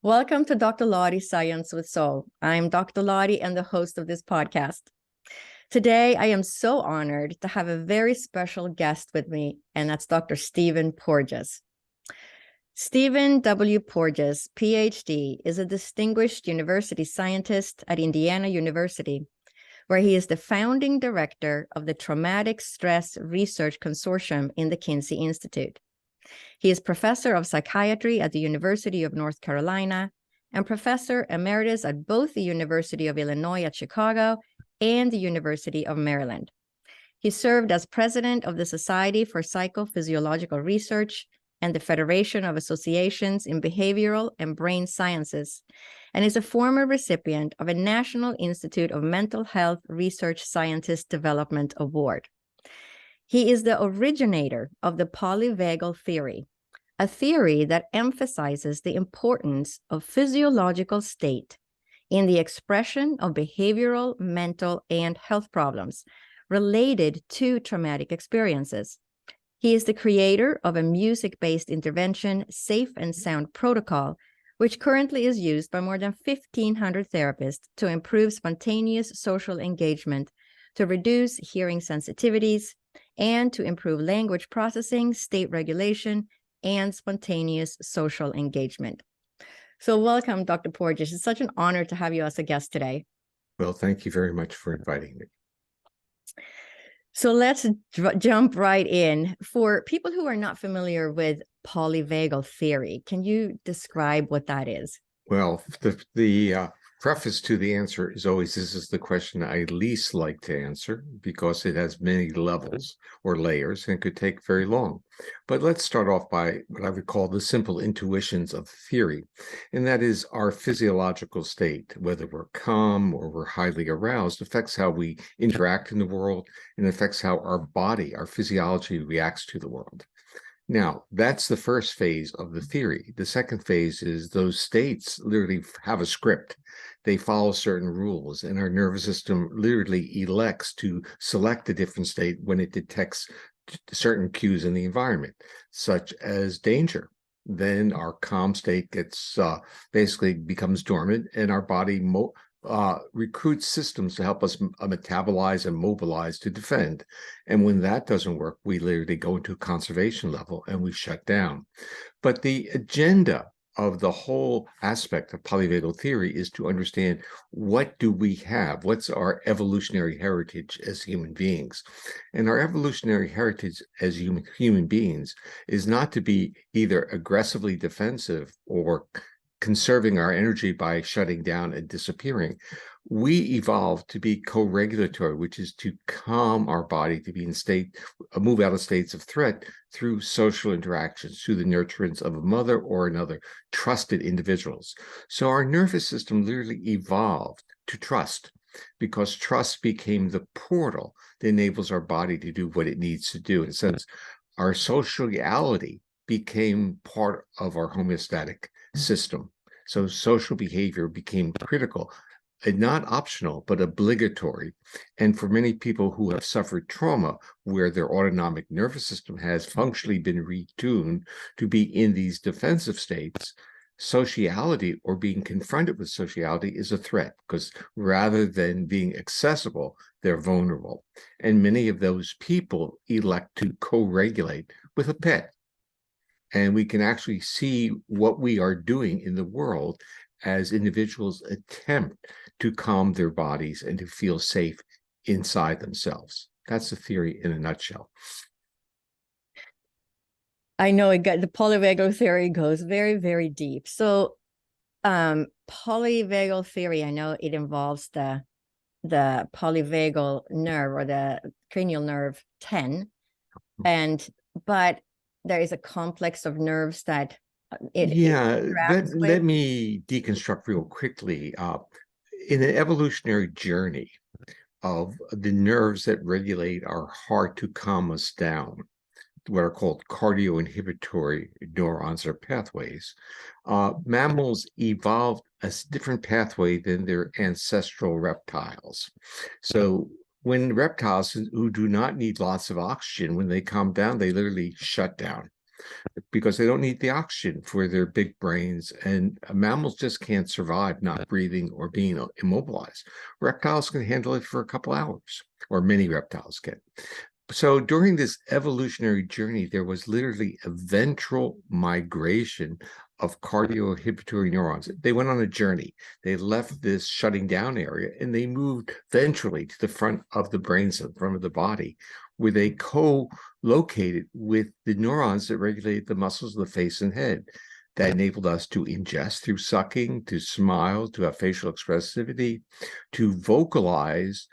Welcome to Dr. Lottie's Science with Soul. I'm Dr. Lottie and the host of this podcast. Today, I am so honored to have a very special guest with me, and that's Dr. Stephen Porges. Stephen W. Porges, Ph.D., is a distinguished university scientist at Indiana University, where he is the founding director of the Traumatic Stress Research Consortium in the Kinsey Institute. He is Professor of Psychiatry at the University of North Carolina and Professor Emeritus at both the University of Illinois at Chicago and the University of Maryland. He served as president of the Society for Psycho-physiological Research and the Federation of Associations in Behavioral and Brain Sciences, and is a former recipient of a National Institute of Mental Health Research Scientist Development Award. He is the originator of the Polyvagal Theory, a theory that emphasizes the importance of physiological state in the expression of behavioral, mental, and health problems related to traumatic experiences. He is the creator of a music-based intervention, Safe and Sound Protocol, which currently is used by more than 1,500 therapists to improve spontaneous social engagement, to reduce hearing sensitivities, and to improve language processing, state regulation, and spontaneous social engagement. So welcome, Dr. Porges. It's such an honor to have you as a guest today. Well, thank you very much for inviting me. So let's jump right in. For people who are not familiar with polyvagal theory, can you describe what that is? Well, the preface to the answer is always, this is the question I least like to answer because it has many levels or layers and could take very long. But let's start off by what I would call the simple intuitions of theory, and that is our physiological state, whether we're calm or we're highly aroused, affects how we interact in the world and affects how our body, our physiology reacts to the world. Now, that's the first phase of the theory. The second phase is those states literally have a script. They follow certain rules, and our nervous system literally elects to select a different state when it detects certain cues in the environment, such as danger. Then our calm state gets basically becomes dormant, and our body recruits systems to help us metabolize and mobilize to defend. And when that doesn't work, we literally go into conservation level and we shut down. But the agenda of the whole aspect of polyvagal theory is to understand, what do we have? What's our evolutionary heritage as human beings? And our evolutionary heritage as human beings is not to be either aggressively defensive or conserving our energy by shutting down and disappearing. We evolved to be co-regulatory, which is to calm our body, to be in state, move out of states of threat through social interactions, through the nurturance of a mother or another, trusted individuals. So our nervous system literally evolved to trust, because trust became the portal that enables our body to do what it needs to do. In a sense, our sociality became part of our homeostatic system. So social behavior became critical, and not optional, but obligatory. And for many people who have suffered trauma, where their autonomic nervous system has functionally been retuned to be in these defensive states, sociality, or being confronted with sociality, is a threat, because rather than being accessible, they're vulnerable. And many of those people elect to co-regulate with a pet. And we can actually see what we are doing in the world as individuals attempt to calm their bodies and to feel safe inside themselves. That's the theory in a nutshell. I know the polyvagal theory goes very, very deep. So polyvagal theory, I know it involves the polyvagal nerve, or the cranial nerve 10, but there is a complex of nerves that let me deconstruct real quickly. In an evolutionary journey of the nerves that regulate our heart to calm us down, what are called cardioinhibitory neurons or pathways, mammals evolved a different pathway than their ancestral reptiles. So when reptiles who do not need lots of oxygen, when they calm down, they literally shut down. because they don't need the oxygen for their big brains. And mammals just can't survive not breathing or being immobilized. Reptiles can handle it for a couple hours, or many reptiles can. So during this evolutionary journey, there was literally a ventral migration of cardioinhibitory neurons. They went on a journey. They left this shutting down area and they moved ventrally to the front of the brain, so the front of the body, where they co-located with the neurons that regulate the muscles of the face and head. That enabled us to ingest through sucking, to smile, to have facial expressivity, to vocalize,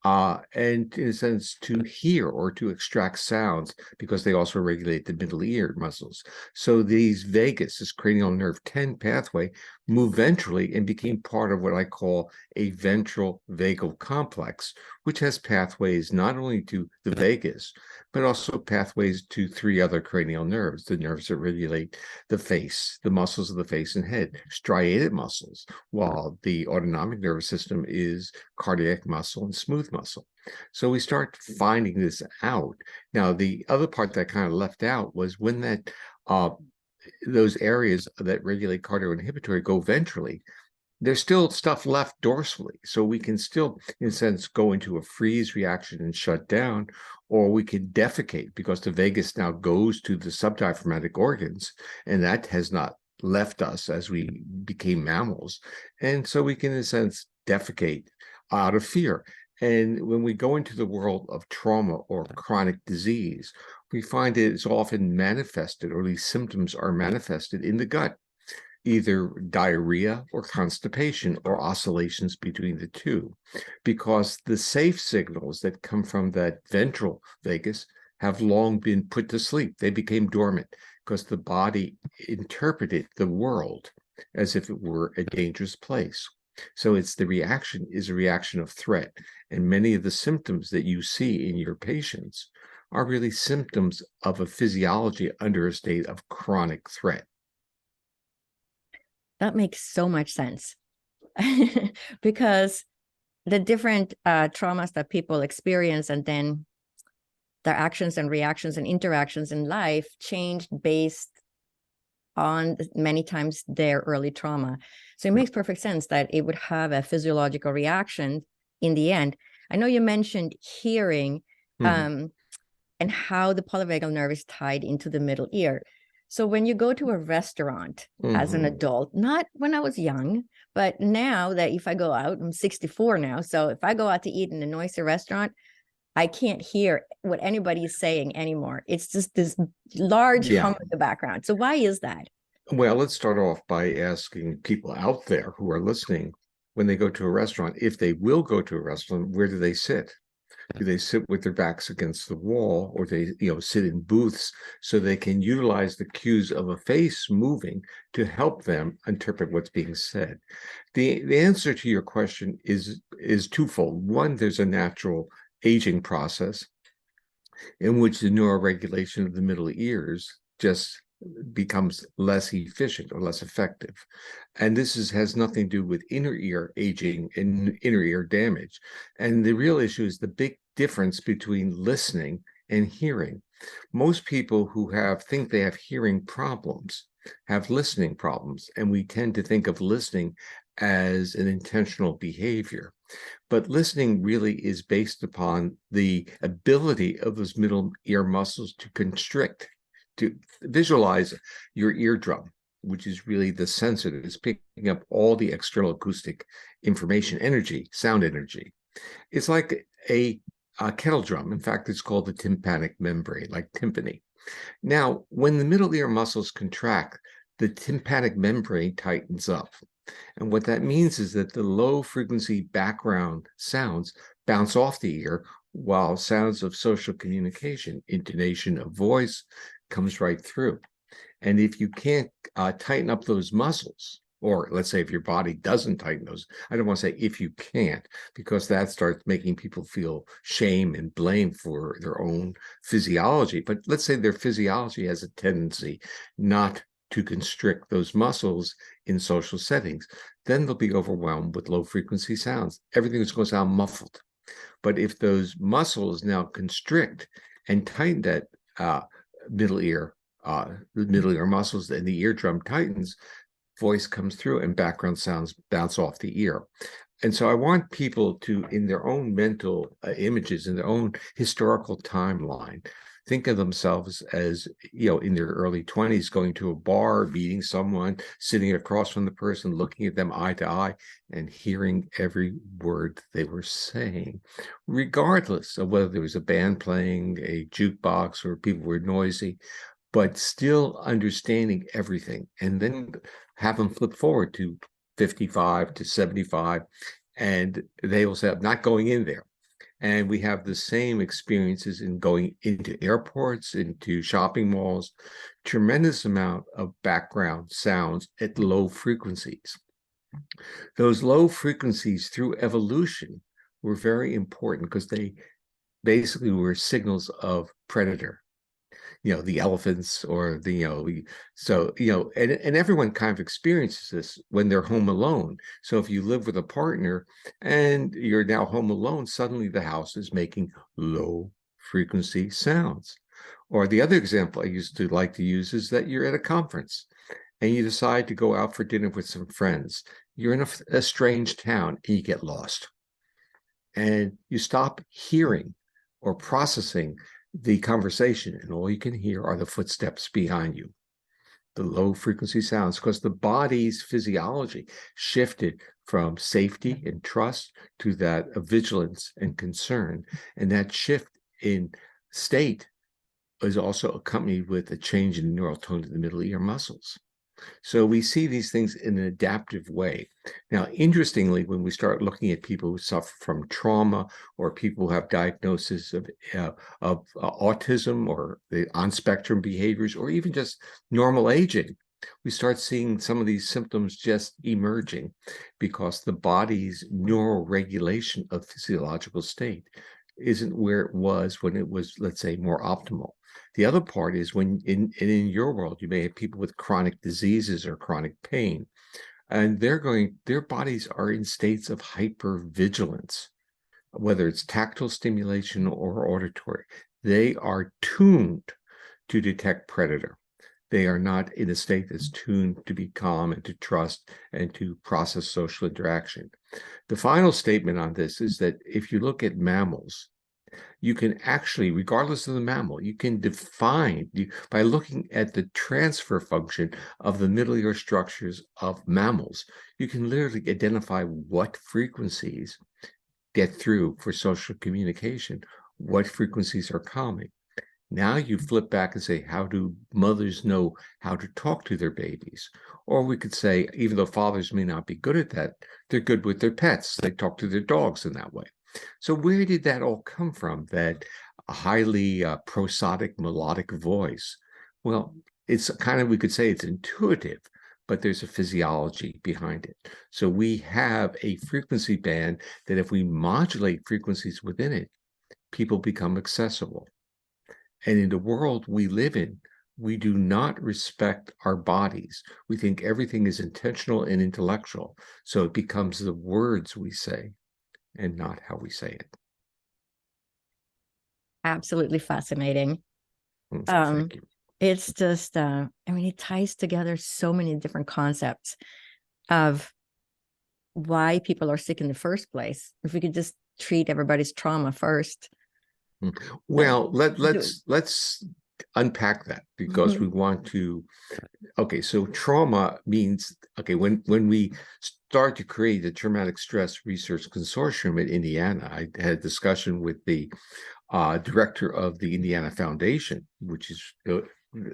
and in a sense to hear or to extract sounds, because they also regulate the middle ear muscles. So these vagus, this cranial nerve 10 pathway, moved ventrally and became part of what I call a ventral vagal complex, which has pathways not only to the vagus, but also pathways to 3 other cranial nerves, the nerves that regulate the face, the muscles of the face and head, striated muscles, while the autonomic nervous system is cardiac muscle and smooth muscle. So we start finding this out. Now, the other part that kind of left out was when that those areas that regulate cardioinhibitory go ventrally, there's still stuff left dorsally. So we can still, in a sense, go into a freeze reaction and shut down, or we can defecate because the vagus now goes to the subdiaphragmatic organs, and that has not left us as we became mammals. And so we can, in a sense, defecate out of fear. And when we go into the world of trauma or chronic disease, we find it is often manifested, or these symptoms are manifested in the gut, either diarrhea or constipation or oscillations between the two, because the safe signals that come from that ventral vagus have long been put to sleep. They became dormant because the body interpreted the world as if it were a dangerous place. So it's the reaction is a reaction of threat. And many of the symptoms that you see in your patients are really symptoms of a physiology under a state of chronic threat. That makes so much sense because the different traumas that people experience, and then their actions and reactions and interactions in life changed based on many times their early trauma. So it makes perfect sense that it would have a physiological reaction in the end. I know you mentioned hearing and how the polyvagal nerve is tied into the middle ear. So when you go to a restaurant as an adult, not when I was young, but now that if I go out, I'm 64 now. So if I go out to eat in a noisy restaurant, I can't hear what anybody is saying anymore. It's just this large hum in the background. So why is that? Well, let's start off by asking people out there who are listening, when they go to a restaurant, if they will go to a restaurant, where do they sit? Do they sit with their backs against the wall, or they sit in booths so they can utilize the cues of a face moving to help them interpret what's being said? The answer to your question is twofold. One, there's a natural aging process in which the neuroregulation of the middle ears just becomes less efficient or less effective. And this has nothing to do with inner ear aging and inner ear damage. And the real issue is the big difference between listening and hearing. Most people who think they have hearing problems have listening problems, and we tend to think of listening as an intentional behavior. But listening really is based upon the ability of those middle ear muscles to constrict, to visualize your eardrum, which is really the sensor that is picking up all the external acoustic information, energy, sound energy. It's like a kettle drum. In fact, it's called the tympanic membrane, like timpani. Now, when the middle ear muscles contract, the tympanic membrane tightens up. And what that means is that the low frequency background sounds bounce off the ear, while sounds of social communication, intonation of voice, comes right through. And if you can't tighten up those muscles, or let's say if your body doesn't tighten those, I don't want to say if you can't, because that starts making people feel shame and blame for their own physiology. But let's say their physiology has a tendency not to constrict those muscles in social settings, then they'll be overwhelmed with low frequency sounds. Everything is going to sound muffled. But if those muscles now constrict and tighten that middle ear the middle ear muscles, and the eardrum tightens, voice comes through and background sounds bounce off the ear. And so I want people to, in their own mental images, in their own historical timeline, think of themselves as, in their early 20s, going to a bar, meeting someone, sitting across from the person, looking at them eye to eye, and hearing every word they were saying, regardless of whether there was a band playing, a jukebox, or people were noisy, but still understanding everything. And then have them flip forward to 55 to 75, and they will say, I'm not going in there. And we have the same experiences in going into airports, into shopping malls, tremendous amount of background sounds at low frequencies. Those low frequencies through evolution were very important because they basically were signals of predator. The elephants or and everyone kind of experiences this when they're home alone. So if you live with a partner and you're now home alone, suddenly the house is making low frequency sounds. Or the other example I used to like to use is that you're at a conference and you decide to go out for dinner with some friends. You're in a strange town and you get lost. And you stop hearing or processing the conversation, and all you can hear are the footsteps behind you, the low frequency sounds, because the body's physiology shifted from safety and trust to that of vigilance and concern. And that shift in state is also accompanied with a change in the neural tone of the middle ear muscles. So we see these things in an adaptive way. Now, interestingly, when we start looking at people who suffer from trauma or people who have diagnosis of autism or the on-spectrum behaviors or even just normal aging, we start seeing some of these symptoms just emerging because the body's neural regulation of physiological state isn't where it was when it was, let's say, more optimal. The other part is when in your world, you may have people with chronic diseases or chronic pain, and their bodies are in states of hypervigilance, whether it's tactile stimulation or auditory. They are tuned to detect predator. They are not in a state that's tuned to be calm and to trust and to process social interaction. The final statement on this is that if you look at mammals, you can actually, regardless of the mammal, you can define by looking at the transfer function of the middle ear structures of mammals. You can literally identify what frequencies get through for social communication, what frequencies are calming. Now you flip back and say, how do mothers know how to talk to their babies? Or we could say, even though fathers may not be good at that, they're good with their pets. They talk to their dogs in that way. So where did that all come from, that highly prosodic, melodic voice? Well, it's kind of, we could say it's intuitive, but there's a physiology behind it. So we have a frequency band that if we modulate frequencies within it, people become accessible. And in the world we live in, we do not respect our bodies. We think everything is intentional and intellectual. So it becomes the words we say and not how we say it. Absolutely fascinating. Thank you. It's just, it ties together so many different concepts of why people are sick in the first place. If we could just treat everybody's trauma first. Well, let's unpack that because we want to. Okay, so trauma means, okay, when we start to create the Traumatic Stress Research Consortium at Indiana, I had a discussion with the director of the Indiana Foundation, which is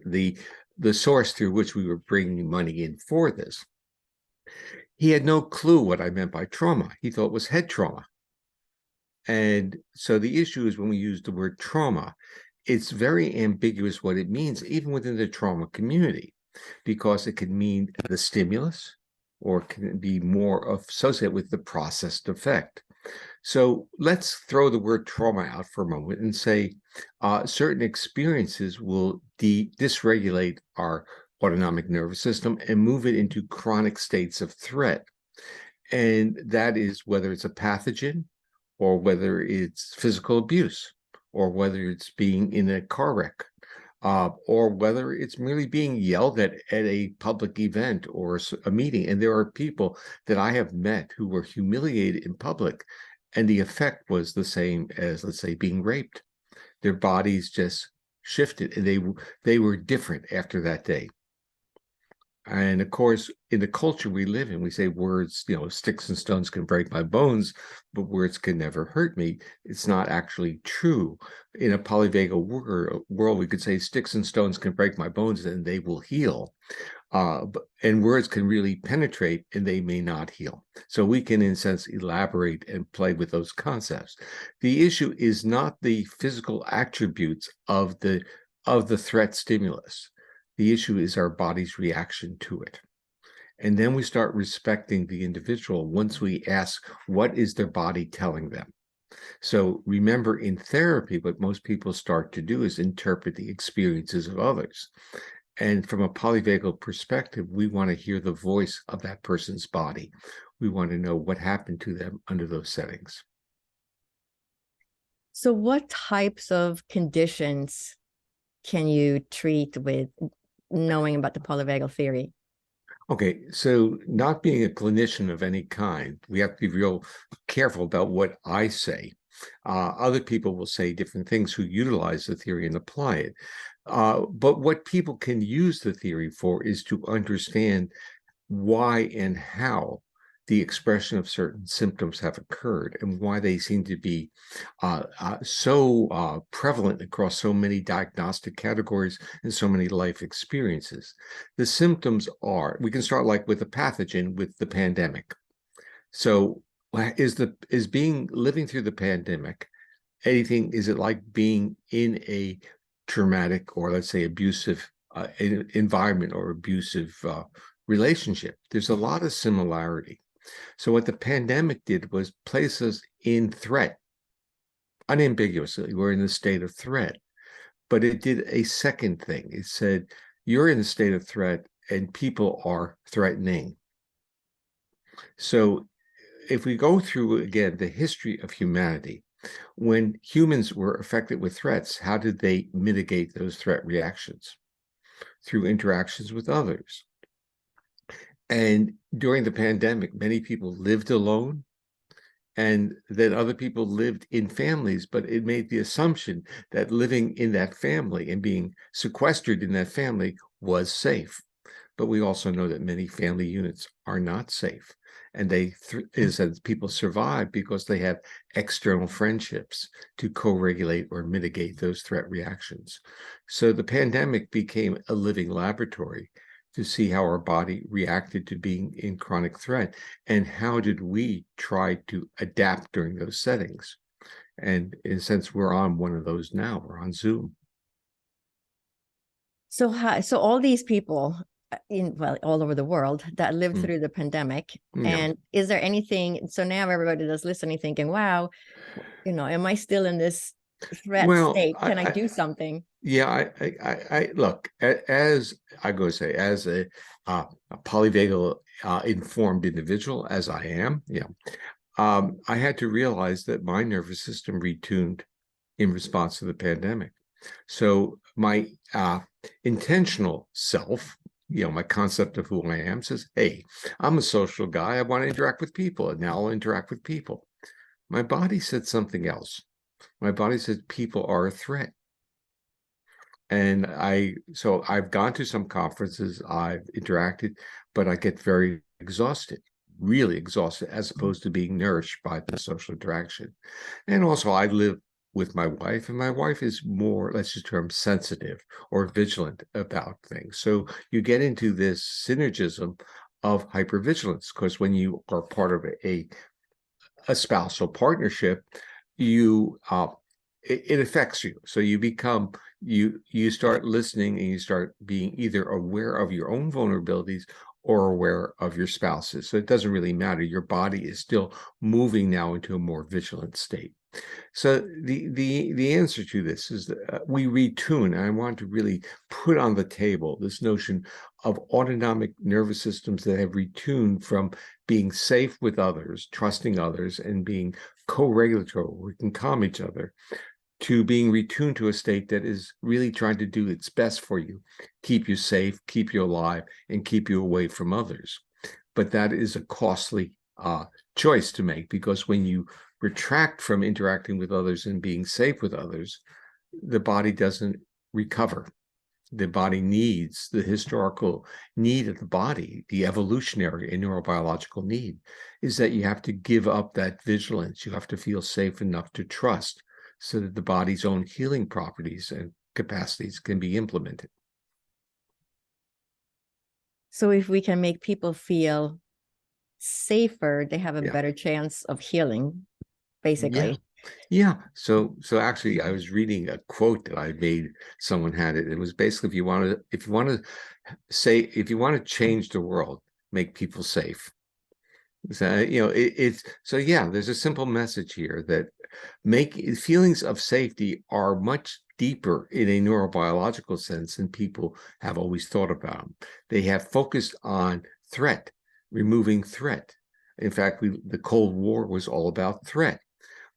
the source through which we were bringing money in for this. He had no clue what I meant by trauma. He thought it was head trauma. And so the issue is when we use the word trauma, it's very ambiguous what it means, even within the trauma community, because it can mean the stimulus or can be more associated with the processed effect. So let's throw the word trauma out for a moment and say certain experiences will dysregulate our autonomic nervous system and move it into chronic states of threat. And that is whether it's a pathogen or whether it's physical abuse or whether it's being in a car wreck or whether it's merely being yelled at a public event or a meeting. And there are people that I have met who were humiliated in public, and the effect was the same as, let's say, being raped. Their bodies just shifted, and they were different after that day. And of course, in the culture we live in, we say words, sticks and stones can break my bones, but words can never hurt me. It's not actually true. In a polyvagal world, we could say sticks and stones can break my bones and they will heal. And words can really penetrate and they may not heal. So we can, in a sense, elaborate and play with those concepts. The issue is not the physical attributes of the threat stimulus. The issue is our body's reaction to it. And then we start respecting the individual once we ask, what is their body telling them? So remember, in therapy, what most people start to do is interpret the experiences of others. And from a polyvagal perspective, we want to hear the voice of that person's body. We want to know what happened to them under those settings. So what types of conditions can you treat with knowing about the polyvagal theory? Okay, so not being a clinician of any kind, we have to be real careful about what I say. Other people will say different things who utilize the theory and apply it. But what people can use the theory for is to understand why and how the expression of certain symptoms have occurred and why they seem to be so prevalent across so many diagnostic categories and so many life experiences. The symptoms are, we can start like with the pathogen, with the pandemic. So is living through the pandemic anything, is it like being in a traumatic or, let's say, abusive environment or abusive relationship? There's a lot of similarity. So what the pandemic did was place us in threat. Unambiguously, we're in a state of threat. But it did a second thing. It said, you're in a state of threat and people are threatening. So if we go through, again, the history of humanity, when humans were affected with threats, how did they mitigate those threat reactions? Through interactions with others. And during the pandemic, many people lived alone, and then other people lived in families, but it made the assumption that living in that family and being sequestered in that family was safe. But we also know that many family units are not safe. And people survive because they have external friendships to co-regulate or mitigate those threat reactions. So the pandemic became a living laboratory to see how our body reacted to being in chronic threat, and how did we try to adapt during those settings. And in a sense, we're on one of those now. We're on Zoom. So all these people all over the world that lived through the pandemic, and is there anything, so now everybody that's listening thinking, wow, am I still in this threat state? Can I do something? Yeah, I look, as I go say, as a polyvagal informed individual, as I am, I had to realize that my nervous system retuned in response to the pandemic. So my intentional self, my concept of who I am says, hey, I'm a social guy. I want to interact with people, and now I'll interact with people. My body said something else. My body said people are a threat. And so I've gone to some conferences, I've interacted, but I get very exhausted, really exhausted, as opposed to being nourished by the social interaction. And also I live with my wife, and my wife is more, let's just term, sensitive or vigilant about things. So you get into this synergism of hypervigilance, because when you are part of a spousal partnership, it affects you. So you become, you start listening, and you start being either aware of your own vulnerabilities or aware of your spouse's. So it doesn't really matter. Your body is still moving now into a more vigilant state. So the answer to this is that we retune. And I want to really put on the table this notion of autonomic nervous systems that have retuned from being safe with others, trusting others, and being co-regulatory, we can calm each other, to being retuned to a state that is really trying to do its best for you, keep you safe, keep you alive, and keep you away from others. But that is a costly choice to make, because when you retract from interacting with others and being safe with others, the body doesn't recover. The body needs, the historical need of the body, the evolutionary and neurobiological need, is that you have to give up that vigilance. You have to feel safe enough to trust, so that the body's own healing properties and capacities can be implemented. So if we can make people feel safer, they have a Yeah. better chance of healing, basically. Yeah. So actually, I was reading a quote that I made. Someone had it. It was basically, if you want to change the world, make people safe. So, there's a simple message here that feelings of safety are much deeper in a neurobiological sense than people have always thought about them. They have focused on threat, removing threat. In fact, the Cold War was all about threat.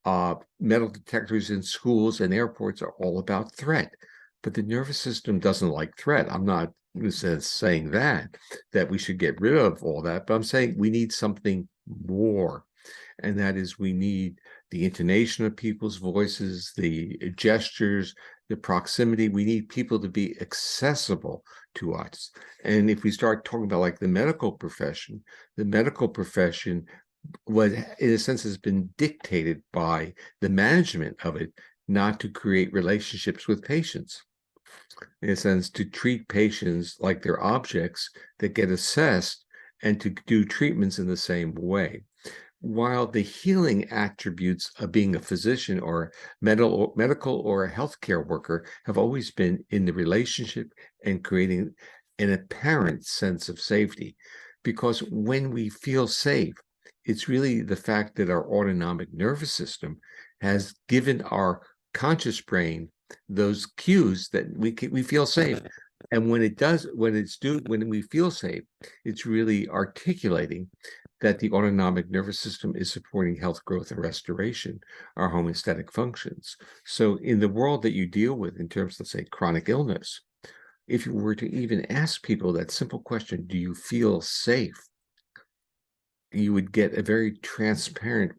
Metal detectors in schools and airports are all about threat, but the nervous system doesn't like threat. I'm not saying that we should get rid of all that, but I'm saying we need something more, and that is, we need the intonation of people's voices, the gestures, the proximity. We need people to be accessible to us. And if we start talking about like the medical profession was, in a sense, has been dictated by the management of it not to create relationships with patients. In a sense, to treat patients like they're objects that get assessed and to do treatments in the same way. While the healing attributes of being a physician or medical or a healthcare worker have always been in the relationship and creating an apparent sense of safety, because when we feel safe, it's really the fact that our autonomic nervous system has given our conscious brain those cues that we feel safe. And when we feel safe, it's really articulating that the autonomic nervous system is supporting health, growth, and restoration, our homeostatic functions. So in the world that you deal with in terms of, let's say, chronic illness, if you were to even ask people that simple question, do you feel safe? You would get a very transparent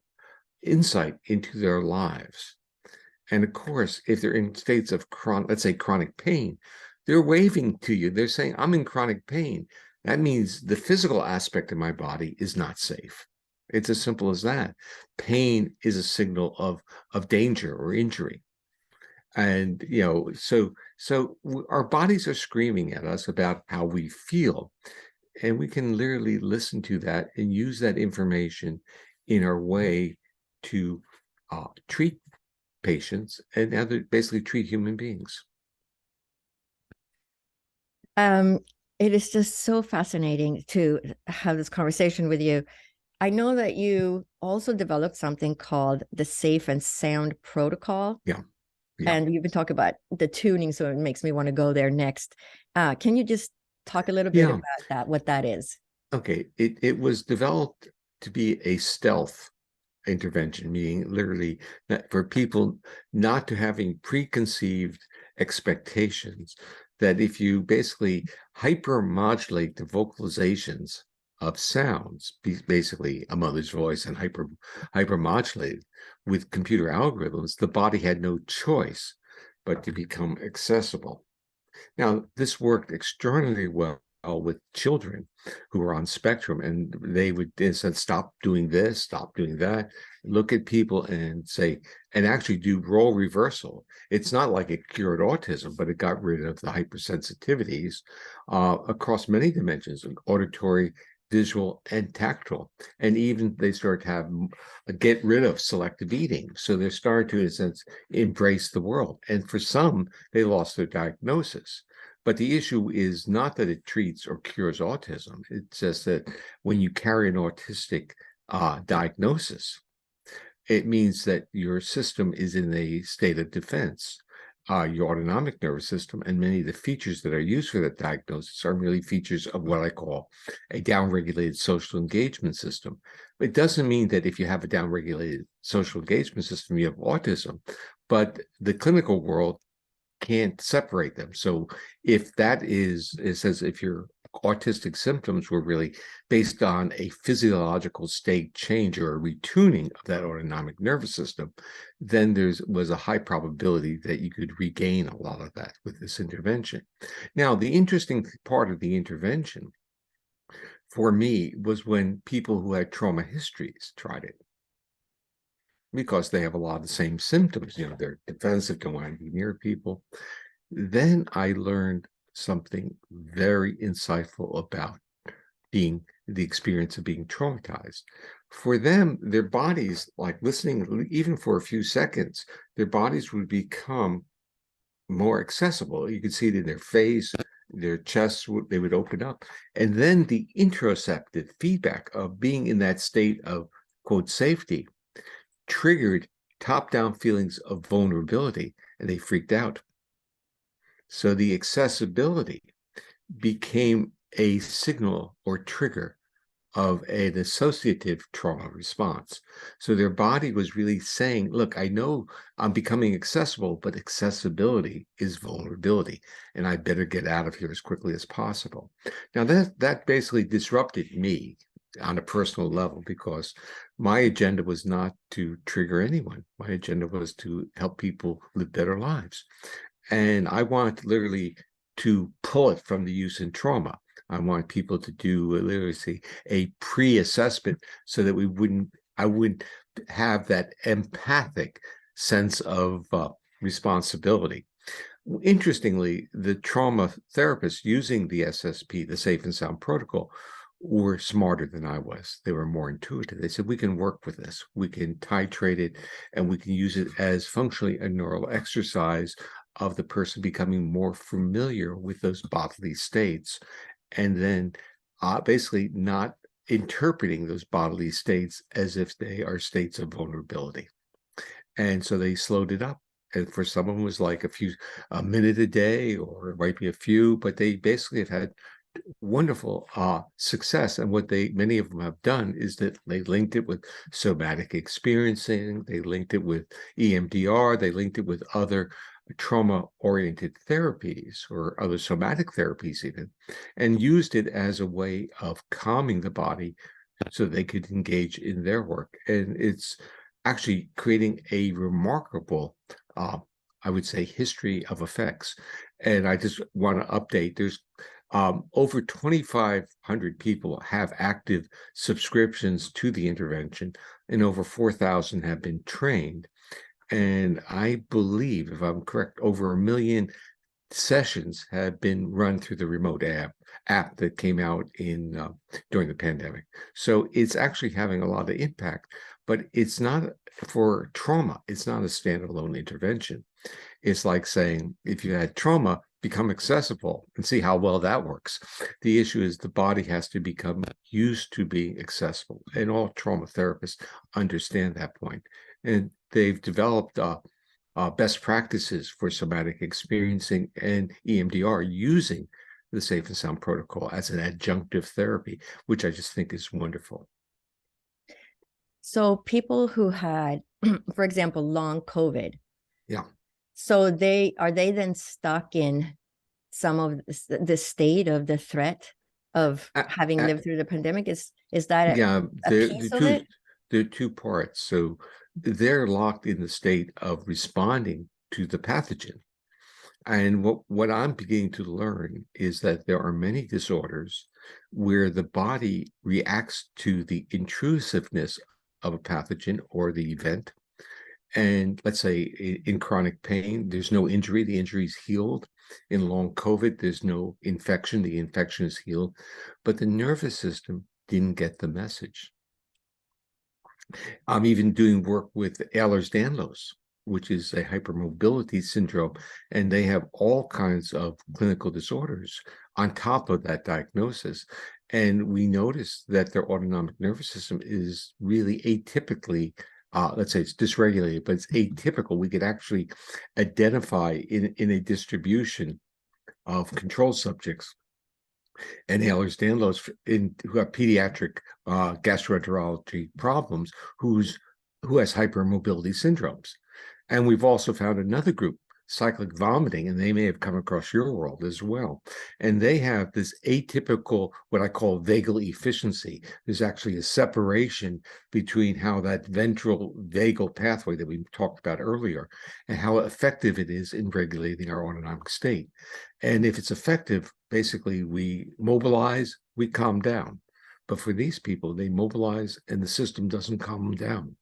insight into their lives. And of course, if they're in states of chronic pain, they're waving to you. They're saying, I'm in chronic pain. That means the physical aspect of my body is not safe. It's as simple as that. Pain is a signal of danger or injury. And, so our bodies are screaming at us about how we feel. And we can literally listen to that and use that information in our way to treat patients and basically treat human beings. It is just so fascinating to have this conversation with you. I know that you also developed something called the Safe and Sound Protocol. Yeah. And you've been talking about the tuning, so it makes me want to go there next. Can you just talk a little bit about that, what that is? Okay. It was developed to be a stealth intervention, meaning literally for people not to having preconceived expectations, that if you basically hypermodulate the vocalizations of sounds, basically a mother's voice, and hypermodulated with computer algorithms, the body had no choice but to become accessible. Now, this worked extraordinarily well with children who were on spectrum, and they would instead stop doing this, stop doing that, look at people and say, and actually do role reversal. It's not like it cured autism, but it got rid of the hypersensitivities across many dimensions, auditory, visual, and tactile. And even they start to have get rid of selective eating. So they're starting to, in a sense, embrace the world. And for some, they lost their diagnosis. But the issue is not that it treats or cures autism. It's just that when you carry an autistic diagnosis, it means that your system is in a state of defense. Your autonomic nervous system and many of the features that are used for that diagnosis are merely features of what I call a downregulated social engagement system. It doesn't mean that if you have a downregulated social engagement system, you have autism. but the clinical world can't separate them. So if that is, it says if your autistic symptoms were really based on a physiological state change or a retuning of that autonomic nervous system, then was a high probability that you could regain a lot of that with this intervention. Now, the interesting part of the intervention for me was when people who had trauma histories tried it, because they have a lot of the same symptoms. They're defensive, don't want to be near people. Then I learned something very insightful about the experience of being traumatized. For them, their bodies, like listening, even for a few seconds, their bodies would become more accessible. You could see it in their face, their chests, they would open up. And then the interoceptive feedback of being in that state of, quote, safety triggered top-down feelings of vulnerability, and they freaked out. So the accessibility became a signal or trigger of an associative trauma response. So their body was really saying, look, I know I'm becoming accessible, but accessibility is vulnerability, and I better get out of here as quickly as possible. Now, that basically disrupted me on a personal level, because my agenda was not to trigger anyone. My agenda was to help people live better lives. And I want literally to pull it from the use in trauma. I want people to do literally a pre-assessment so that I wouldn't have that empathic sense of responsibility. Interestingly, the trauma therapists using the SSP, the Safe and Sound Protocol, were smarter than I was. They were more intuitive. They said, we can work with this. We can titrate it, and we can use it as functionally a neural exercise of the person becoming more familiar with those bodily states, and then basically not interpreting those bodily states as if they are states of vulnerability. And so they slowed it up. And for some of them, it was like a minute a day, or it might be a few, but they basically have had wonderful success. And what many of them have done is that they linked it with somatic experiencing, they linked it with EMDR, they linked it with other trauma-oriented therapies or other somatic therapies even, and used it as a way of calming the body so they could engage in their work. And it's actually creating a remarkable, I would say, history of effects. And I just want to update, there's over 2,500 people have active subscriptions to the intervention, and over 4,000 have been trained. And I believe, if I'm correct, over 1 million sessions have been run through the remote app that came out during the pandemic. So it's actually having a lot of impact, but it's not for trauma. It's not a standalone intervention. It's like saying, if you had trauma, become accessible and see how well that works. The issue is the body has to become used to being accessible, and all trauma therapists understand that point. And they've developed best practices for somatic experiencing and EMDR using the Safe and Sound Protocol as an adjunctive therapy, which I just think is wonderful. So people who had, for example, long COVID. Yeah. So are they then stuck in some of the state of the threat of having lived through the pandemic? Is that a piece of it? There are two parts. So they're locked in the state of responding to the pathogen. And what I'm beginning to learn is that there are many disorders where the body reacts to the intrusiveness of a pathogen or the event. And let's say in chronic pain, there's no injury, the injury is healed. In long COVID, there's no infection, the infection is healed. But the nervous system didn't get the message. I'm even doing work with Ehlers-Danlos, which is a hypermobility syndrome, and they have all kinds of clinical disorders on top of that diagnosis. And we notice that their autonomic nervous system is really atypically, let's say it's dysregulated, but it's atypical. We could actually identify in a distribution of control subjects and Ehlers-Danlos who have pediatric gastroenterology problems, who has hypermobility syndromes. And we've also found another group, cyclic vomiting, and they may have come across your world as well. And they have this atypical, what I call vagal efficiency. There's actually a separation between how that ventral vagal pathway that we talked about earlier and how effective it is in regulating our autonomic state. And if it's effective, basically we mobilize, we calm down. But for these people, they mobilize and the system doesn't calm them down.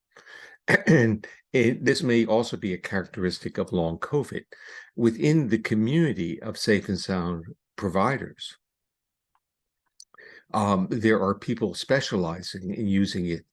And this may also be a characteristic of long COVID. Within the community of safe and sound providers, there are people specializing in using it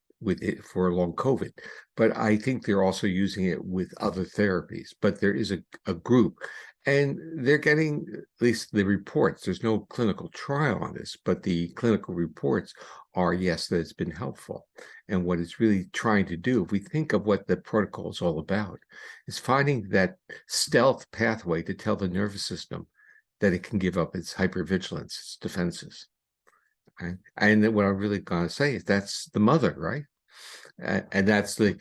for long COVID, but I think they're also using it with other therapies. But there is a group, and they're getting, at least the reports, there's no clinical trial on this, but the clinical reports are, yes, that it's been helpful. And what it's really trying to do, if we think of what the protocol is all about, is finding that stealth pathway to tell the nervous system that it can give up its hypervigilance, its defenses. Right? And what I'm really going to say is that's the mother, right? And that's the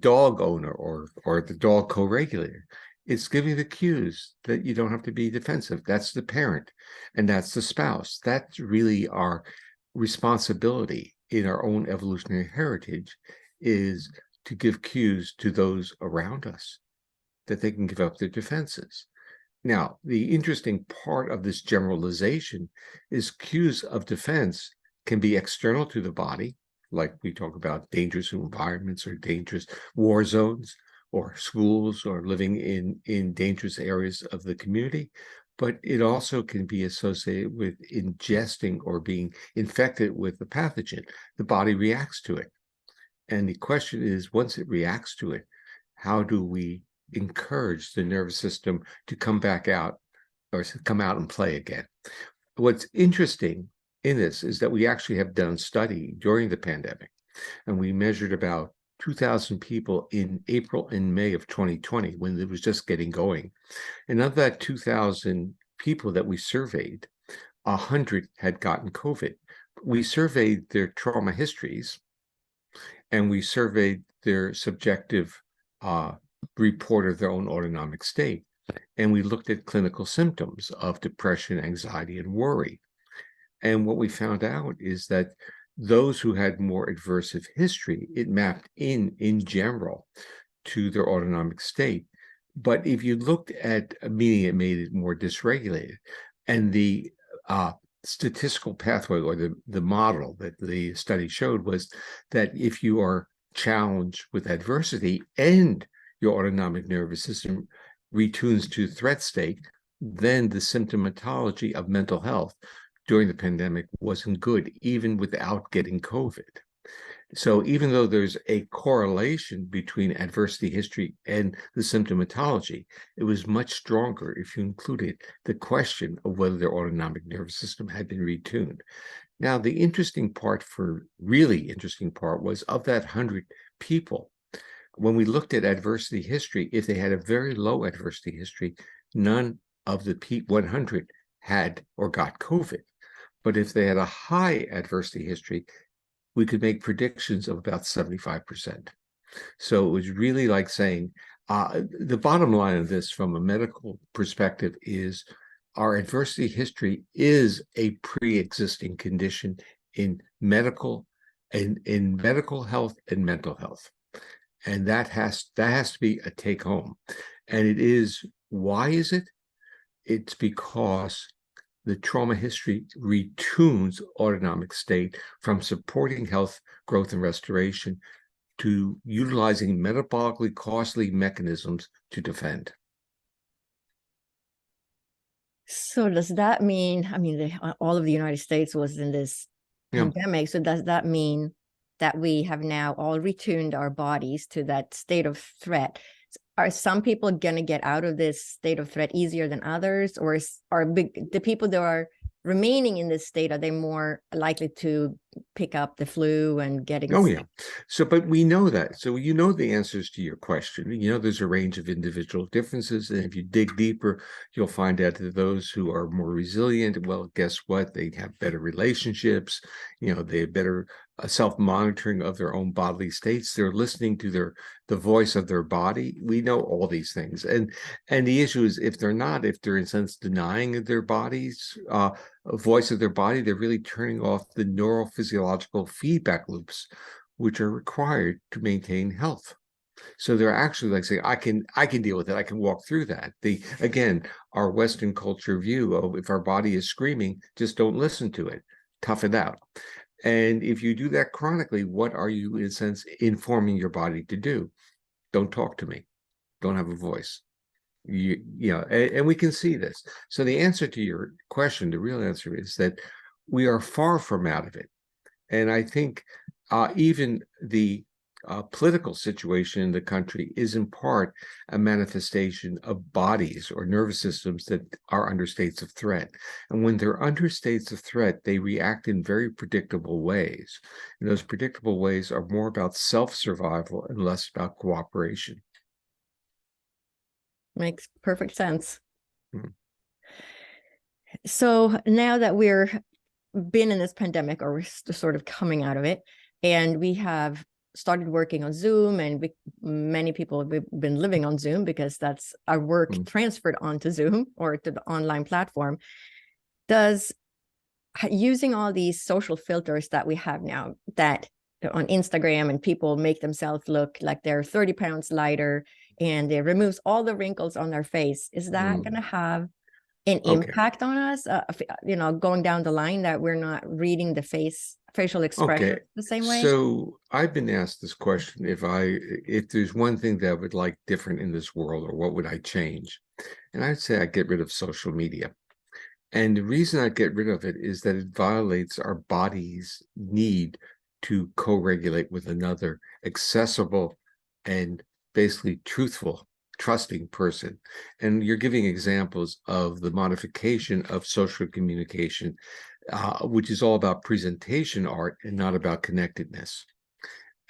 dog owner or the dog co-regulator. It's giving the cues that you don't have to be defensive. That's the parent, and that's the spouse. That's really our responsibility in our own evolutionary heritage, is to give cues to those around us that they can give up their defenses. Now, the interesting part of this generalization is cues of defense can be external to the body, like we talk about dangerous environments or dangerous war zones or schools or living in dangerous areas of the community, but it also can be associated with ingesting or being infected with the pathogen. The body reacts to it. And the question is, once it reacts to it, how do we encourage the nervous system to come back out or come out and play again? What's interesting in this is that we actually have done a study during the pandemic, and we measured about 2,000 people in April and May of 2020 when it was just getting going. And of that 2,000 people that we surveyed, 100 had gotten COVID. We surveyed their trauma histories, and we surveyed their subjective report of their own autonomic state. And we looked at clinical symptoms of depression, anxiety, and worry. And what we found out is that those who had more adversive history, it mapped in general to their autonomic state. But if you looked at, meaning it made it more dysregulated, and the statistical pathway or the model that the study showed was that if you are challenged with adversity and your autonomic nervous system retunes to threat state, then the symptomatology of mental health during the pandemic wasn't good, even without getting COVID. So even though there's a correlation between adversity history and the symptomatology, it was much stronger if you included the question of whether their autonomic nervous system had been retuned. Now, the really interesting part was, of that 100 people, when we looked at adversity history, if they had a very low adversity history, none of the 100 had or got COVID. But if they had a high adversity history, we could make predictions of about 75%. So it was really like saying, the bottom line of this from a medical perspective is our adversity history is a pre-existing condition in medical health and mental health. And that has to be a take home. And it is, why is it? It's because the trauma history retunes autonomic state from supporting health, growth, and restoration to utilizing metabolically costly mechanisms to defend. So does that mean, all of the United States was in this pandemic. So does that mean that we have now all retuned our bodies to that state of threat? Are some people going to get out of this state of threat easier than others? Or are the people that are remaining in this state, are they more likely to pick up the flu and getting Oh, sick. yeah. So, but we know that. So, you know the answers to your question. You know there's a range of individual differences. And if you dig deeper, you'll find out that those who are more resilient, well, guess what? They have better relationships. They have better self-monitoring of their own bodily states. They're listening to the voice of their body. We know all these things. And the issue is if they're in a sense denying their bodies, voice of their body, they're really turning off the neurophysiological feedback loops, which are required to maintain health. So they're actually like saying, I can deal with it. I can walk through that. Again, our Western culture view of if our body is screaming, just don't listen to it, tough it out. And if you do that chronically, what are you, in a sense, informing your body to do? Don't talk to me. Don't have a voice. And we can see this. So the answer to your question, the real answer is that we are far from out of it. And I think even the political situation in the country is in part a manifestation of bodies or nervous systems that are under states of threat. And when they're under states of threat, they react in very predictable ways. And those predictable ways are more about self-survival and less about cooperation. Makes perfect sense. Hmm. So now that we're been in this pandemic, or we're sort of coming out of it, and we have started working on Zoom, and many people have been living on Zoom because that's our work transferred onto Zoom or to the online platform. Does using all these social filters that we have now, that on Instagram, and people make themselves look like they're 30 pounds lighter, and it removes all the wrinkles on their face, is that going to have an impact on us, going down the line, that we're not reading the facial expression the same way? So I've been asked this question, if there's one thing that I would like different in this world, or what would I change? And I'd say I'd get rid of social media. And the reason I'd get rid of it is that it violates our body's need to co-regulate with another accessible and basically truthful, trusting person. And you're giving examples of the modification of social communication, which is all about presentation art and not about connectedness.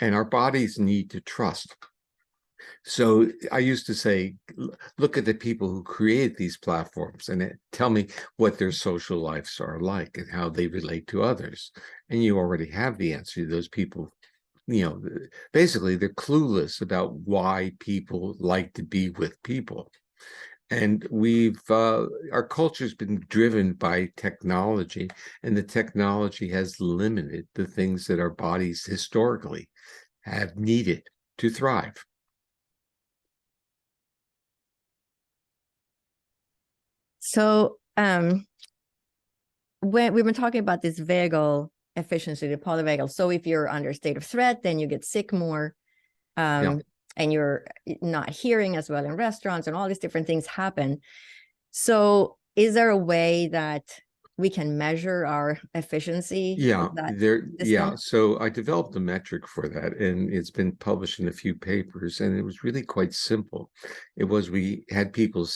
And our bodies need to trust. So I used to say, look at the people who create these platforms and tell me what their social lives are like and how they relate to others. And you already have the answer to those people. Basically, they're clueless about why people like to be with people. And our culture's been driven by technology, and the technology has limited the things that our bodies historically have needed to thrive. So when we've been talking about this vagal efficiency, the polyvagal. So if you're under a state of threat, then you get sick more, and you're not hearing as well in restaurants, and all these different things happen. So is there a way that we can measure our efficiency? So I developed a metric for that, and it's been published in a few papers, and it was really quite simple. We had people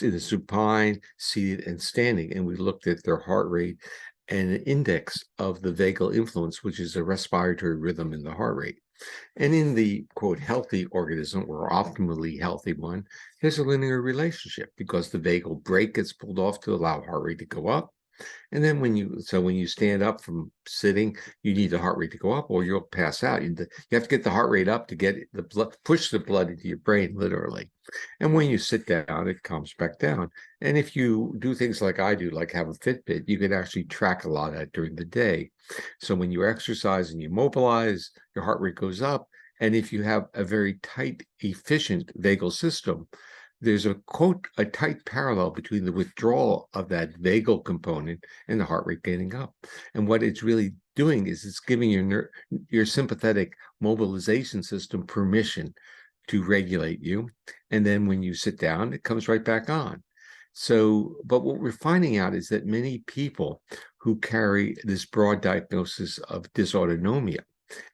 in the supine, seated, and standing, and we looked at their heart rate and an index of the vagal influence, which is a respiratory rhythm in the heart rate. And in the, quote, healthy organism, or optimally healthy one, there's a linear relationship because the vagal brake gets pulled off to allow heart rate to go up. And then when you stand up from sitting, you need the heart rate to go up, or you'll pass out. You have to get the heart rate up to get the blood, push the blood into your brain, literally. And when you sit down, it comes back down. And if you do things like I do, like have a Fitbit, you can actually track a lot of that during the day. So when you exercise and you mobilize, your heart rate goes up. And if you have a very tight, efficient vagal system, there's a tight parallel between the withdrawal of that vagal component and the heart rate getting up. And what it's really doing is it's giving your sympathetic mobilization system permission to regulate you. And then when you sit down, it comes right back on. So, but what we're finding out is that many people who carry this broad diagnosis of dysautonomia,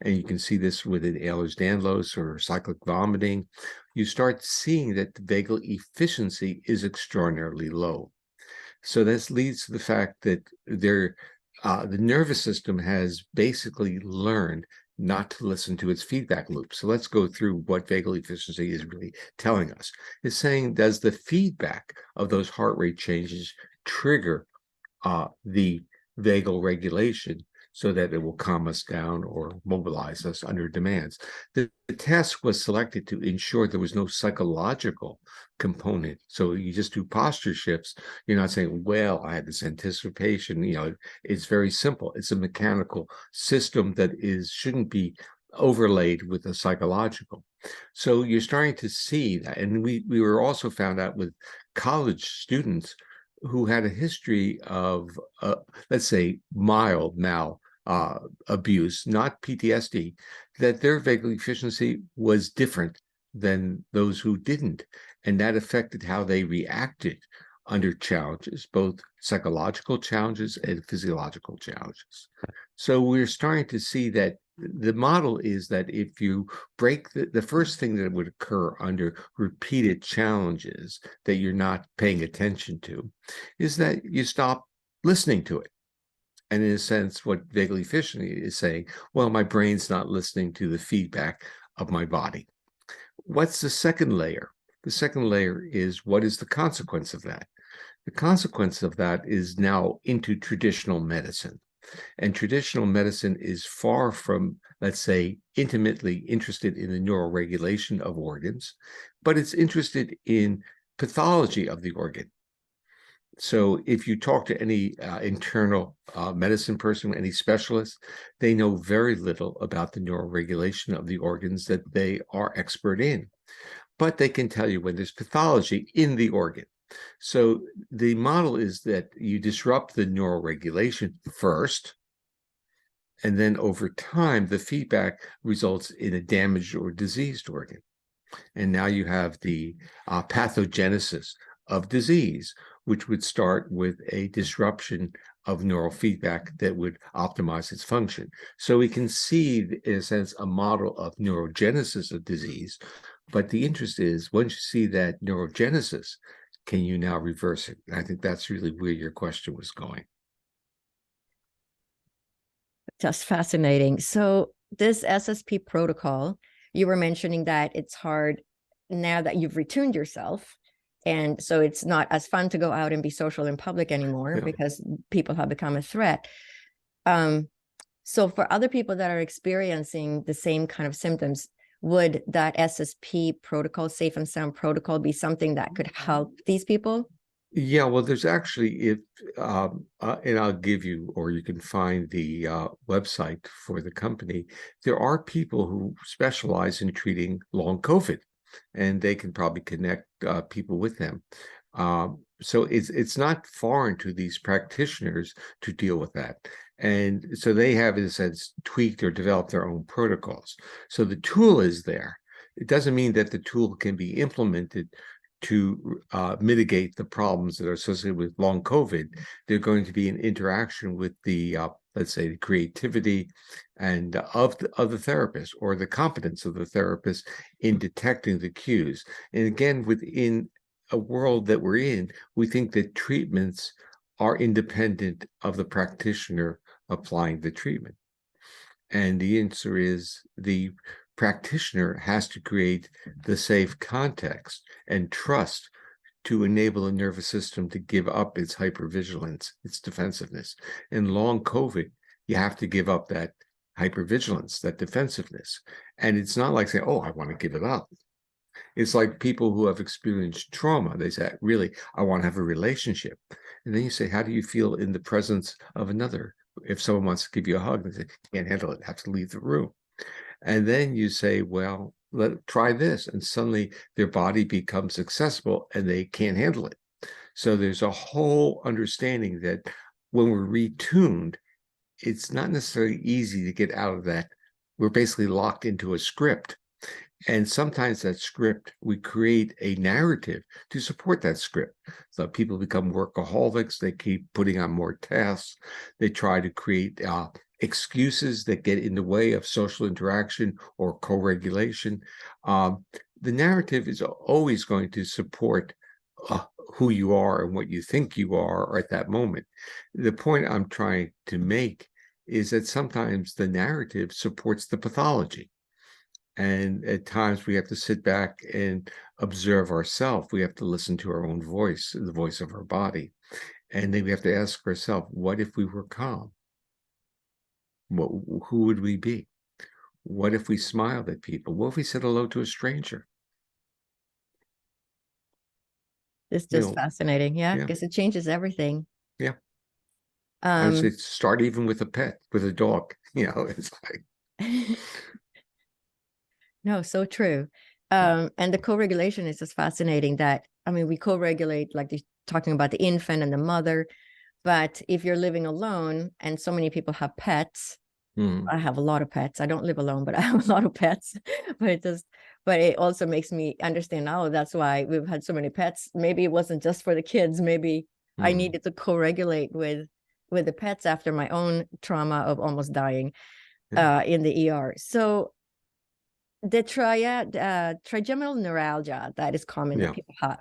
and you can see this within Ehlers-Danlos or cyclic vomiting, you start seeing that the vagal efficiency is extraordinarily low. So this leads to the fact that the nervous system has basically learned not to listen to its feedback loop. So let's go through what vagal efficiency is really telling us. It's saying, does the feedback of those heart rate changes trigger the vagal regulation so that it will calm us down or mobilize us under demands? The task was selected to ensure there was no psychological component. So you just do posture shifts. You're not saying, well, I had this anticipation. It's very simple. It's a mechanical system that shouldn't be overlaid with a psychological. So you're starting to see that. And we were also found out with college students who had a history of, let's say, mild abuse, not PTSD, that their vagal efficiency was different than those who didn't. And that affected how they reacted under challenges, both psychological challenges and physiological challenges. So we're starting to see that the model is that if you break the first thing that would occur under repeated challenges that you're not paying attention to is that you stop listening to it. And in a sense, what vagal efficiency is saying, well, my brain's not listening to the feedback of my body. What's the second layer? The second layer is, what is the consequence of that? The consequence of that is now into traditional medicine. And traditional medicine is far from, let's say, intimately interested in the neuroregulation of organs, but it's interested in pathology of the organ. So if you talk to any internal medicine person, any specialist, they know very little about the neuroregulation of the organs that they are expert in. But they can tell you when there's pathology in the organ. So the model is that you disrupt the neuroregulation first, and then over time, the feedback results in a damaged or diseased organ. And now you have the pathogenesis of disease, which would start with a disruption of neural feedback that would optimize its function. So we can see, in a sense, a model of neurogenesis of disease. But the interest is, once you see that neurogenesis, can you now reverse it? And I think that's really where your question was going. Just fascinating. So this SSP protocol, you were mentioning that it's hard now that you've retuned yourself. And so it's not as fun to go out and be social in public anymore because people have become a threat. So for other people that are experiencing the same kind of symptoms, would that SSP protocol, safe and sound protocol, be something that could help these people? Yeah, well, there's actually, and I'll give you, or you can find the website for the company. There are people who specialize in treating long COVID, and they can probably connect people with them. So it's not foreign to these practitioners to deal with that. And so they have, in a sense, tweaked or developed their own protocols. So the tool is there. It doesn't mean that the tool can be implemented to mitigate the problems that are associated with long COVID. They're going to be an interaction with the, let's say, the creativity and of the therapist, or the competence of the therapist in detecting the cues. And again, within a world that we're in, we think that treatments are independent of the practitioner applying the treatment. And the answer is, the practitioner has to create the safe context and trust to enable the nervous system to give up its hypervigilance, its defensiveness. In long COVID, you have to give up that hypervigilance, that defensiveness. And it's not like saying, oh, I want to give it up. It's like people who have experienced trauma. They say, really, I want to have a relationship. And then you say, how do you feel in the presence of another? If someone wants to give you a hug, they say, can't handle it, have to leave the room. And then you say, well, try this. And suddenly their body becomes accessible and they can't handle it. So there's a whole understanding that when we're retuned, it's not necessarily easy to get out of that. We're basically locked into a script. And sometimes that script, we create a narrative to support that script. So people become workaholics. They keep putting on more tasks. They try to create excuses that get in the way of social interaction or co-regulation. The narrative is always going to support who you are and what you think you are at that moment. The point I'm trying to make is that sometimes the narrative supports the pathology. And at times we have to sit back and observe ourselves. We have to listen to our own voice, the voice of our body. And then we have to ask ourselves, what if we were calm? Who would we be? What if we smiled at people? What if we said hello to a stranger? It's just fascinating. Yeah, Yeah. because it changes everything. Yeah. I would say start even with a pet, with a dog. It's like no, so true. And the co-regulation is just fascinating that, I mean, we co-regulate, like talking about the infant and the mother, but if you're living alone and so many people have pets, I have a lot of pets. I don't live alone, but I have a lot of pets. But it also makes me understand, oh, that's why we've had so many pets. Maybe it wasn't just for the kids. Maybe I needed to co-regulate with the pets after my own trauma of almost dying in the ER. So the trigeminal neuralgia that is common that people have.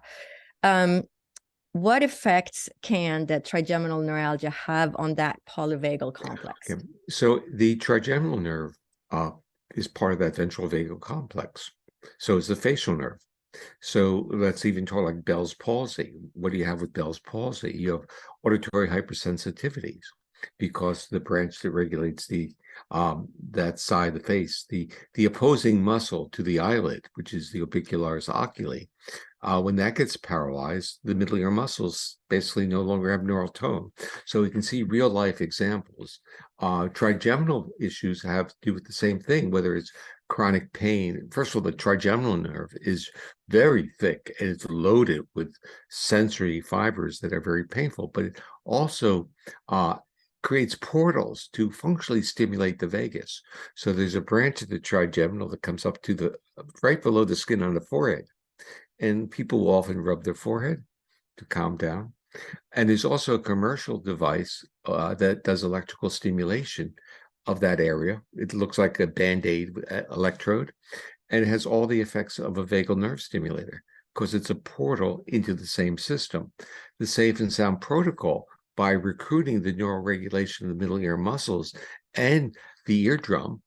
What effects can the trigeminal neuralgia have on that polyvagal complex? Okay. So the trigeminal nerve is part of that ventral vagal complex. So is the facial nerve. So let's even talk like Bell's palsy. What do you have with Bell's palsy? You have auditory hypersensitivities because the branch that regulates the that side of the face, the opposing muscle to the eyelid, which is the orbicularis oculi, when that gets paralyzed, the middle ear muscles basically no longer have neural tone. So we can see real life examples. Trigeminal issues have to do with the same thing, whether it's chronic pain. First of all, the trigeminal nerve is very thick and it's loaded with sensory fibers that are very painful, but it also creates portals to functionally stimulate the vagus. So there's a branch of the trigeminal that comes up to the right below the skin on the forehead. And people will often rub their forehead to calm down. And there's also a commercial device that does electrical stimulation of that area. It looks like a Band-Aid electrode, and it has all the effects of a vagal nerve stimulator because it's a portal into the same system. The Safe and Sound protocol, by recruiting the neural regulation of the middle ear muscles and the eardrum,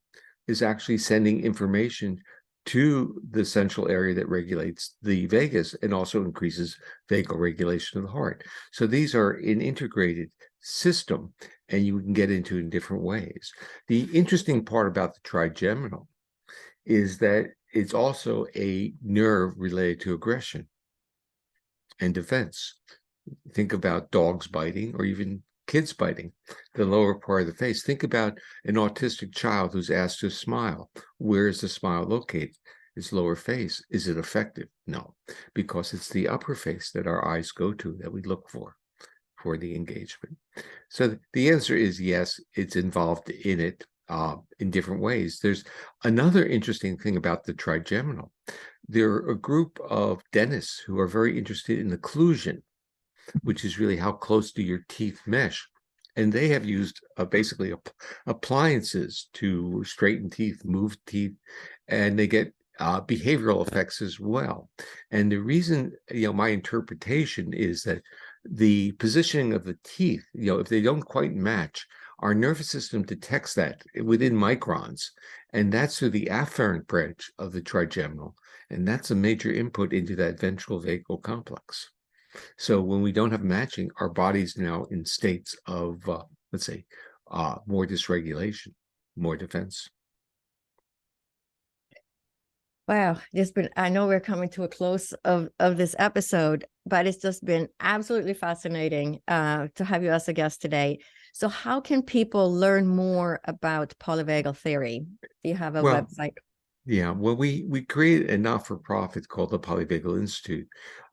is actually sending information to the central area that regulates the vagus and also increases vagal regulation of the heart. So these are an integrated system, and you can get into in different ways. The interesting part about the trigeminal is that it's also a nerve related to aggression and defense. Think about dogs biting or even kids biting the lower part of the face. Think about an autistic child who's asked to smile. Where is the smile located? Its lower face. Is it effective? No, because it's the upper face that our eyes go to, that we look for the engagement. So the answer is yes, it's involved in it in different ways. There's another interesting thing about the trigeminal. There are a group of dentists who are very interested in occlusion, which is really how close do your teeth mesh. And they have used basically appliances to straighten teeth, move teeth, and they get behavioral effects as well. And the reason, my interpretation is that the positioning of the teeth, if they don't quite match, our nervous system detects that within microns, and that's through the afferent branch of the trigeminal. And that's a major input into that ventral vagal complex. So when we don't have matching, our body's now in states of, let's say, more dysregulation, more defense. Wow, I know we're coming to a close of this episode, but it's just been absolutely fascinating to have you as a guest today. So how can people learn more about polyvagal theory? Do you have a website? Yeah, well, we created a not-for-profit called the Polyvagal Institute,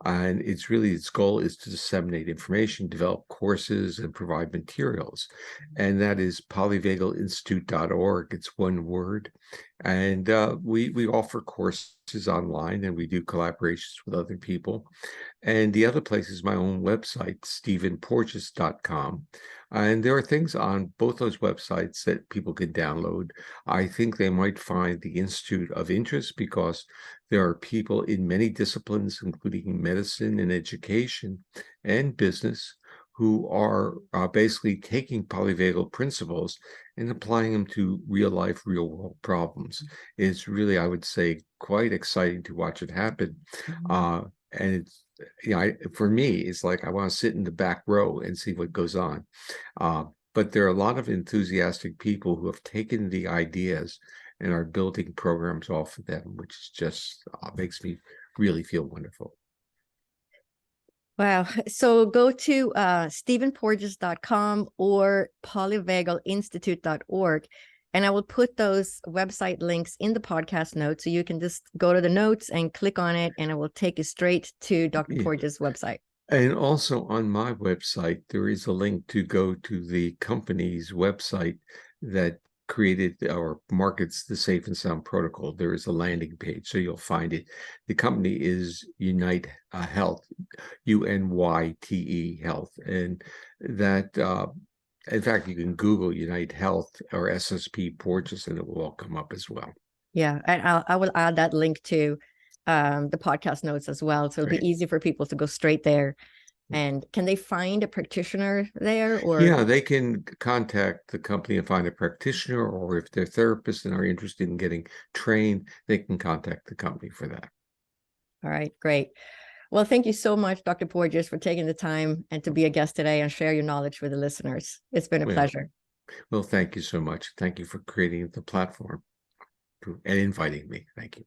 and its goal is to disseminate information, develop courses, and provide materials. And that is polyvagalinstitute.org. It's one word. And we offer courses which is online, and we do collaborations with other people. And the other place is my own website, stephenporges.com. And there are things on both those websites that people can download. I think they might find the Institute of interest because there are people in many disciplines, including medicine and education and business, who are basically taking polyvagal principles and applying them to real life, real world problems. It's really, I would say, quite exciting to watch it happen. And it's, for me, it's like I want to sit in the back row and see what goes on. But there are a lot of enthusiastic people who have taken the ideas and are building programs off of them, which is just makes me really feel wonderful. Wow. So go to stephenporges.com or polyvagalinstitute.org, and I will put those website links in the podcast notes. So you can just go to the notes and click on it, and it will take you straight to Dr. Porges' website. And also on my website, there is a link to go to the company's website that created or markets the Safe and Sound protocol. There is a landing page, so you'll find it. The company is Unite Health, UNYTE Health, and that in fact, you can Google Unite Health or SSP Porges, and it will all come up as well. Yeah, and I will add that link to the podcast notes as well, so it'll be easy for people to go straight there. And can they find a practitioner there, or? Yeah, they can contact the company and find a practitioner, or if they're therapists and are interested in getting trained, they can contact the company for that. All right, great. Well, thank you so much, Dr. Porges, for taking the time and to be a guest today and share your knowledge with the listeners. It's been a pleasure. Well, thank you so much. Thank you for creating the platform and inviting me. Thank you.